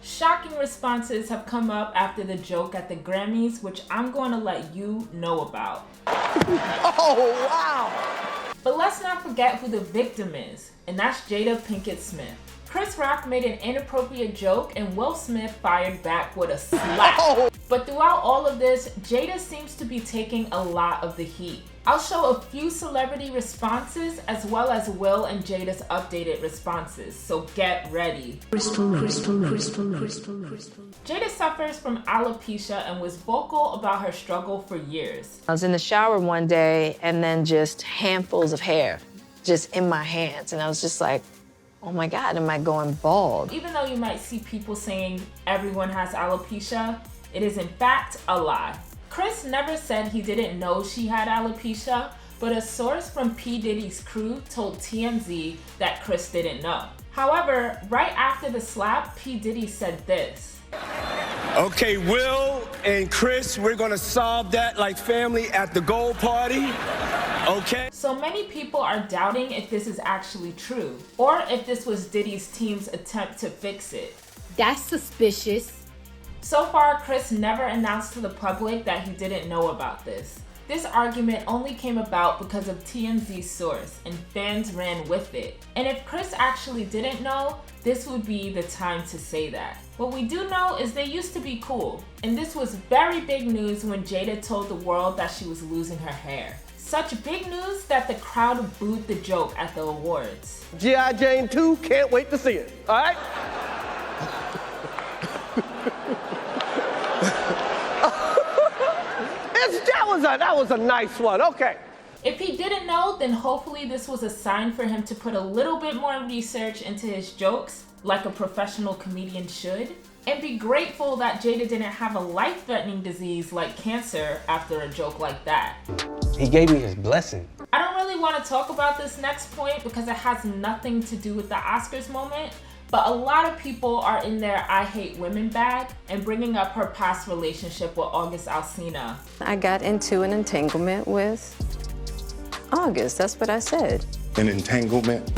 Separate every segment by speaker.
Speaker 1: Shocking responses have come up after the joke at the Grammys, which I'm going to let you know about.
Speaker 2: Oh, wow!
Speaker 1: But let's not forget who the victim is, and that's Jada Pinkett Smith. Chris Rock made an inappropriate joke and Will Smith fired back with a slap.
Speaker 2: Oh.
Speaker 1: But throughout all of this, Jada seems to be taking a lot of the heat. I'll show a few celebrity responses as well as Will and Jada's updated responses, so get ready.
Speaker 3: Krystal.
Speaker 1: Jada suffers from alopecia and was vocal about her struggle for years.
Speaker 4: I was in the shower one day and then just handfuls of hair just in my hands, and I was just like, oh my God, am I going bald?
Speaker 1: Even though you might see people saying everyone has alopecia, it is in fact a lie. Chris never said he didn't know she had alopecia, but a source from P. Diddy's crew told TMZ that Chris didn't know. However, right after the slap, P. Diddy said this.
Speaker 2: Okay, Will and Chris, we're gonna solve that like family at the gold party, okay?
Speaker 1: So many people are doubting if this is actually true, or if this was Diddy's team's attempt to fix it.
Speaker 3: That's suspicious.
Speaker 1: So far, Chris never announced to the public that he didn't know about this. This argument only came about because of TMZ's source, and fans ran with it. And if Chris actually didn't know, this would be the time to say that. What we do know is they used to be cool, and this was very big news when Jada told the world that she was losing her hair. Such big news that the crowd booed the joke at the awards.
Speaker 2: G.I. Jane 2, can't wait to see it, all right? That was a nice one, okay.
Speaker 1: If he didn't know, then hopefully this was a sign for him to put a little bit more research into his jokes, like a professional comedian should, and be grateful that Jada didn't have a life-threatening disease like cancer after a joke like that.
Speaker 5: He gave me his blessing.
Speaker 1: I don't really want to talk about this next point because it has nothing to do with the Oscars moment, but a lot of people are in their I hate women bag and bringing up her past relationship with August Alsina.
Speaker 4: I got into an entanglement with August, that's what I said.
Speaker 6: An entanglement?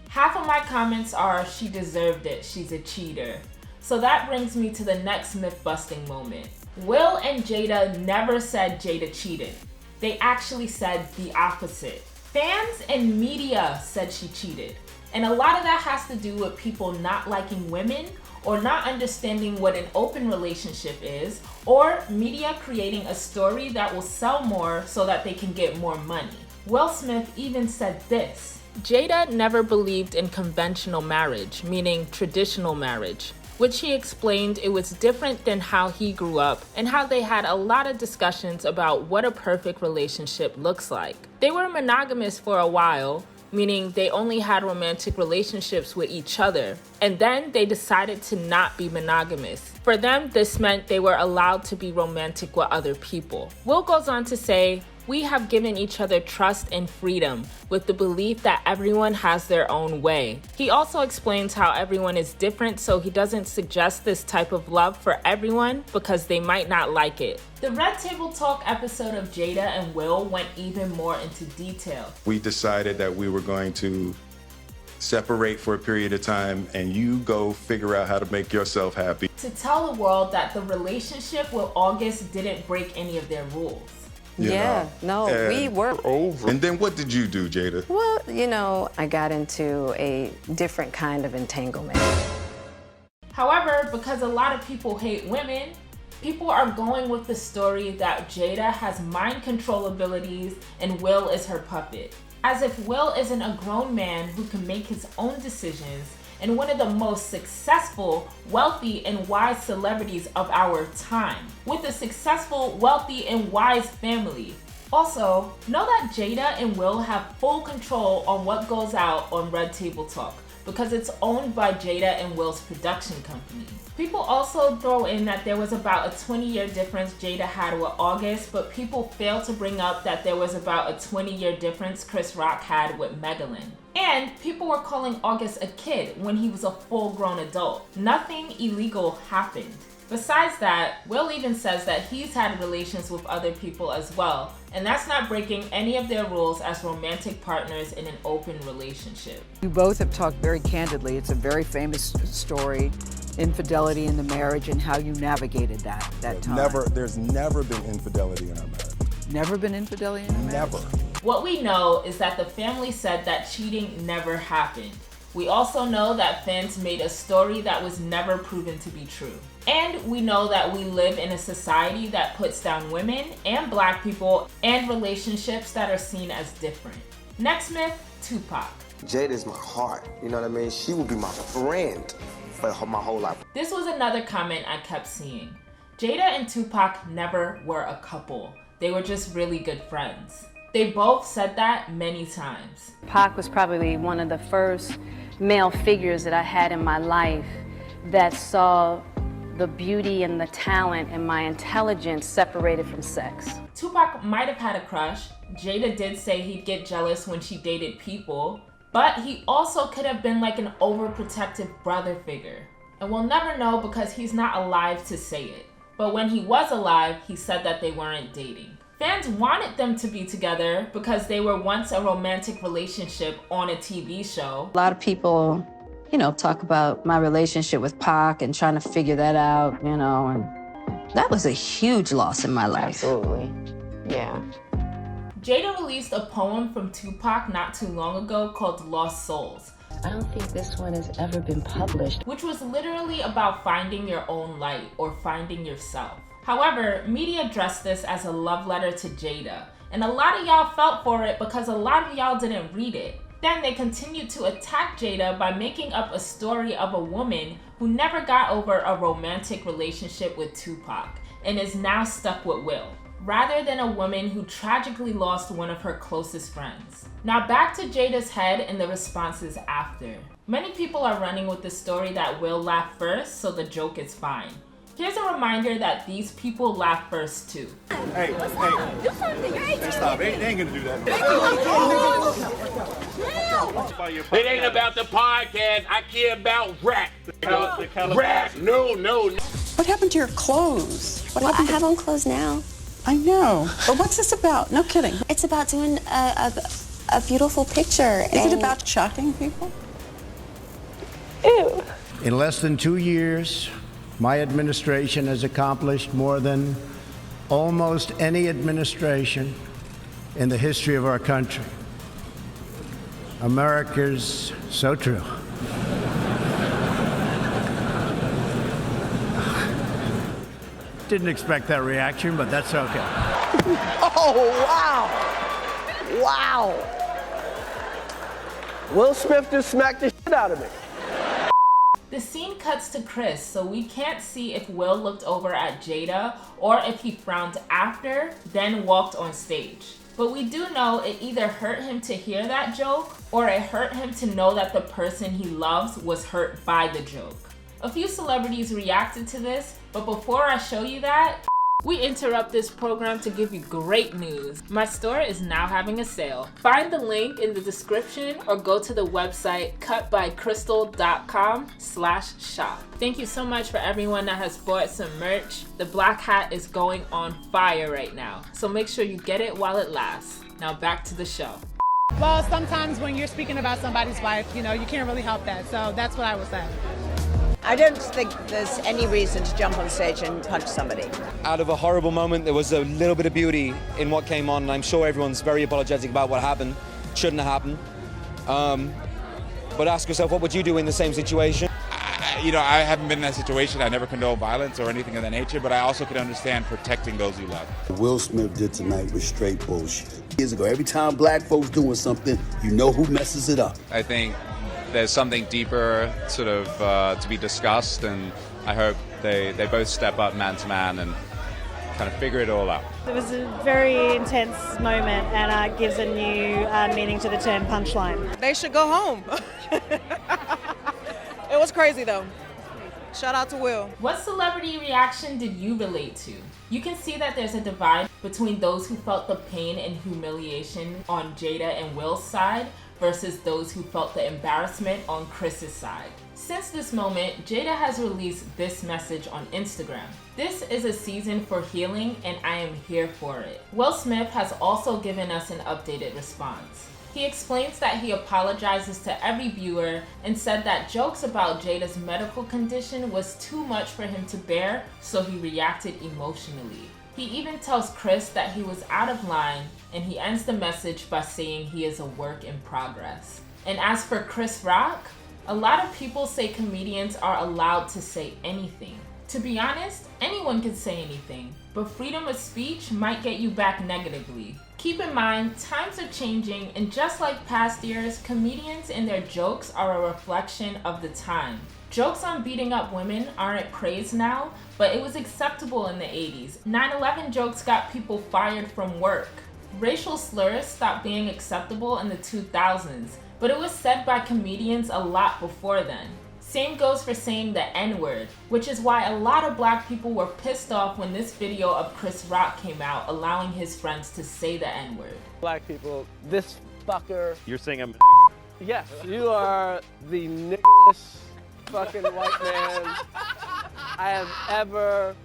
Speaker 1: Half of my comments are, she deserved it, she's a cheater. So that brings me to the next myth-busting moment. Will and Jada never said Jada cheated. They actually said the opposite. Fans and media said she cheated. And a lot of that has to do with people not liking women or not understanding what an open relationship is, or media creating a story that will sell more so that they can get more money. Will Smith even said this. Jada never believed in conventional marriage, meaning traditional marriage, which he explained it was different than how he grew up and how they had a lot of discussions about what a perfect relationship looks like. They were monogamous for a while, meaning they only had romantic relationships with each other, and then they decided to not be monogamous. For them, this meant they were allowed to be romantic with other people. Will goes on to say, we have given each other trust and freedom with the belief that everyone has their own way. He also explains how everyone is different, so he doesn't suggest this type of love for everyone because they might not like it. The Red Table Talk episode of Jada and Will went even more into detail.
Speaker 6: We decided that we were going to separate for a period of time and you go figure out how to make yourself happy.
Speaker 1: To tell the world that the relationship with August didn't break any of their rules.
Speaker 6: You know,
Speaker 4: We were
Speaker 6: over. And then what did you do, Jada?
Speaker 4: Well, I got into a different kind of entanglement.
Speaker 1: However, because a lot of people hate women, people are going with the story that Jada has mind control abilities and Will is her puppet. As if Will isn't a grown man who can make his own decisions and one of the most successful, wealthy, and wise celebrities of our time, with a successful, wealthy, and wise family. Also, know that Jada and Will have full control on what goes out on Red Table Talk because it's owned by Jada and Will's production company. People also throw in that there was about a 20-year difference Jada had with August, but people fail to bring up that there was about a 20-year difference Chris Rock had with Megalyn. And people were calling August a kid when he was a full-grown adult. Nothing illegal happened. Besides that, Will even says that he's had relations with other people as well, and that's not breaking any of their rules as romantic partners in an open relationship.
Speaker 7: You both have talked very candidly. It's a very famous story. infidelity in the marriage and how you navigated that time.
Speaker 6: There's never been infidelity in our marriage.
Speaker 7: Never been infidelity in a marriage?
Speaker 6: Never.
Speaker 1: What we know is that the family said that cheating never happened. We also know that fans made a story that was never proven to be true. And we know that we live in a society that puts down women and black people and relationships that are seen as different. Next myth, Tupac.
Speaker 8: Jada is my heart, you know what I mean? She will be my friend for my whole life.
Speaker 1: This was another comment I kept seeing. Jada and Tupac never were a couple. They were just really good friends. They both said that many times.
Speaker 9: Pac was probably one of the first male figures that I had in my life that saw the beauty and the talent and my intelligence separated from sex.
Speaker 1: Tupac might have had a crush. Jada did say he'd get jealous when she dated people, but he also could have been like an overprotective brother figure. And we'll never know because he's not alive to say it. But when he was alive, he said that they weren't dating. Fans wanted them to be together because they were once a romantic relationship on a TV show.
Speaker 4: A lot of people, talk about my relationship with Pac and trying to figure that out, and that was a huge loss in my life. Absolutely, yeah.
Speaker 1: Jada released a poem from Tupac not too long ago called Lost Souls.
Speaker 3: I don't think this one has ever been published.
Speaker 1: Which was literally about finding your own light or finding yourself. However, media addressed this as a love letter to Jada, and a lot of y'all felt for it because a lot of y'all didn't read it. Then they continued to attack Jada by making up a story of a woman who never got over a romantic relationship with Tupac and is now stuck with Will, rather than a woman who tragically lost one of her closest friends. Now back to Jada's head and the responses after. Many people are running with the story that Will laughed first, so the joke is fine. Here's a reminder that these people laugh first too.
Speaker 6: Hey, stop. They ain't gonna do that.
Speaker 10: It ain't about the podcast. I care about rap. Rap. No.
Speaker 7: What happened to your clothes?
Speaker 11: I have on clothes now.
Speaker 7: I know, but what's this about? No kidding.
Speaker 11: It's about doing a beautiful picture.
Speaker 7: Is it about shocking people?
Speaker 11: Ew.
Speaker 12: In less than 2 years, my administration has accomplished more than almost any administration in the history of our country. America's so true. Didn't expect that reaction, but that's okay.
Speaker 8: Oh, wow. Wow. Will Smith just smacked the shit out of me.
Speaker 1: The scene cuts to Chris, so we can't see if Will looked over at Jada or if he frowned after, then walked on stage. But we do know it either hurt him to hear that joke or it hurt him to know that the person he loves was hurt by the joke. A few celebrities reacted to this, but before I show you that, we interrupt this program to give you great news. My store is now having a sale. Find the link in the description or go to the website cutbykrystal.com/shop. Thank you so much for everyone that has bought some merch. The black hat is going on fire right now, so make sure you get it while it lasts. Now back to the show.
Speaker 13: Well, sometimes when you're speaking about somebody's wife, you can't really help that. So that's what I would say.
Speaker 14: I don't think there's any reason to jump on stage and punch somebody.
Speaker 15: Out of a horrible moment, there was a little bit of beauty in what came on, and I'm sure everyone's very apologetic about what happened. Shouldn't have happened. But ask yourself, what would you do in the same situation?
Speaker 16: I haven't been in that situation. I never condone violence or anything of that nature, but I also could understand protecting those you love.
Speaker 17: What Will Smith did tonight was straight bullshit. Years ago, every time black folks doing something, you know who messes it up.
Speaker 18: I think there's something deeper sort of to be discussed, and I hope they both step up man to man and kind of figure it all out.
Speaker 19: It was a very intense moment, and it gives a new meaning to the term punchline.
Speaker 13: They should go home. It was crazy though. Shout out to Will.
Speaker 1: What celebrity reaction did you relate to? You can see that there's a divide between those who felt the pain and humiliation on Jada and Will's side versus those who felt the embarrassment on Chris's side. Since this moment, Jada has released this message on Instagram. This is a season for healing and I am here for it. Will Smith has also given us an updated response. He explains that he apologizes to every viewer and said that jokes about Jada's medical condition was too much for him to bear, so he reacted emotionally. He even tells Kris that he was out of line, and he ends the message by saying he is a work in progress. And as for Chris Rock, a lot of people say comedians are allowed to say anything. To be honest, anyone can say anything, but freedom of speech might get you back negatively. Keep in mind, times are changing, and just like past years, comedians and their jokes are a reflection of the time. Jokes on beating up women aren't praised now, but it was acceptable in the 80s. 9/11 jokes got people fired from work. Racial slurs stopped being acceptable in the 2000s, but it was said by comedians a lot before then. Same goes for saying the N-word, which is why a lot of black people were pissed off when this video of Chris Rock came out allowing his friends to say the N-word.
Speaker 20: Black people, this fucker.
Speaker 21: You're saying I'm
Speaker 20: Yes, you are the niggerest fucking white man I have ever.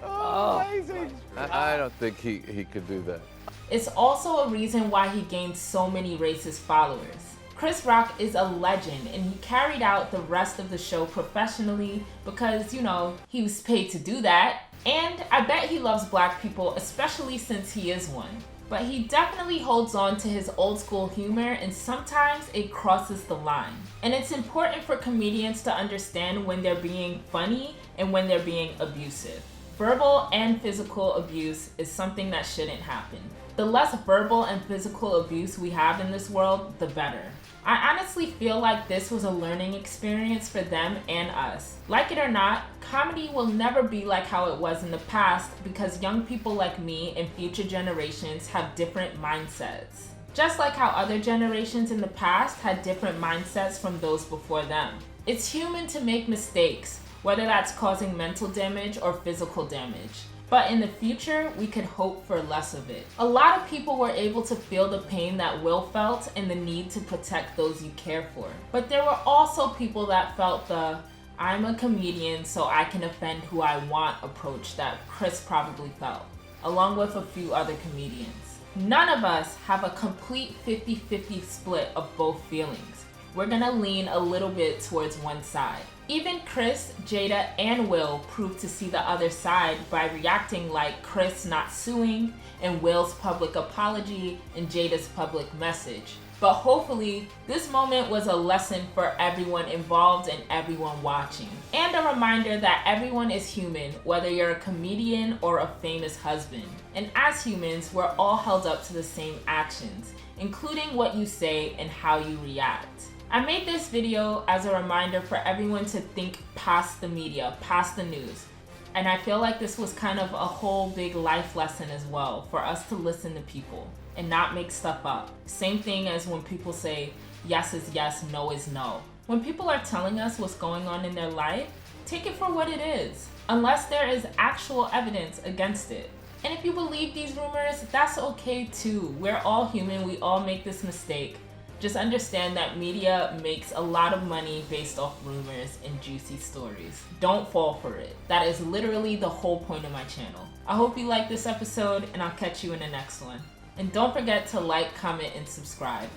Speaker 21: amazing.
Speaker 22: I don't think he could do that.
Speaker 1: It's also a reason why he gained so many racist followers. Chris Rock is a legend, and he carried out the rest of the show professionally because, you know, he was paid to do that. And I bet he loves black people, especially since he is one. But he definitely holds on to his old school humor, and sometimes it crosses the line. And it's important for comedians to understand when they're being funny and when they're being abusive. Verbal and physical abuse is something that shouldn't happen. The less verbal and physical abuse we have in this world, the better. I honestly feel like this was a learning experience for them and us. Like it or not, comedy will never be like how it was in the past because young people like me and future generations have different mindsets. Just like how other generations in the past had different mindsets from those before them. It's human to make mistakes, whether that's causing mental damage or physical damage. But in the future, we could hope for less of it. A lot of people were able to feel the pain that Will felt and the need to protect those you care for. But there were also people that felt the I'm a comedian so I can offend who I want approach that Chris probably felt, along with a few other comedians. None of us have a complete 50-50 split of both feelings. We're gonna lean a little bit towards one side. Even Kris, Jada, and Will proved to see the other side by reacting like Kris not suing, and Will's public apology, and Jada's public message. But hopefully, this moment was a lesson for everyone involved and everyone watching. And a reminder that everyone is human, whether you're a comedian or a famous husband. And as humans, we're all held up to the same actions, including what you say and how you react. I made this video as a reminder for everyone to think past the media, past the news. And I feel like this was kind of a whole big life lesson as well, for us to listen to people and not make stuff up. Same thing as when people say yes is yes, no is no. When people are telling us what's going on in their life, take it for what it is, unless there is actual evidence against it. And if you believe these rumors, that's okay too. We're all human, we all make this mistake. Just understand that media makes a lot of money based off rumors and juicy stories. Don't fall for it. That is literally the whole point of my channel. I hope you liked this episode, and I'll catch you in the next one. And don't forget to like, comment, and subscribe.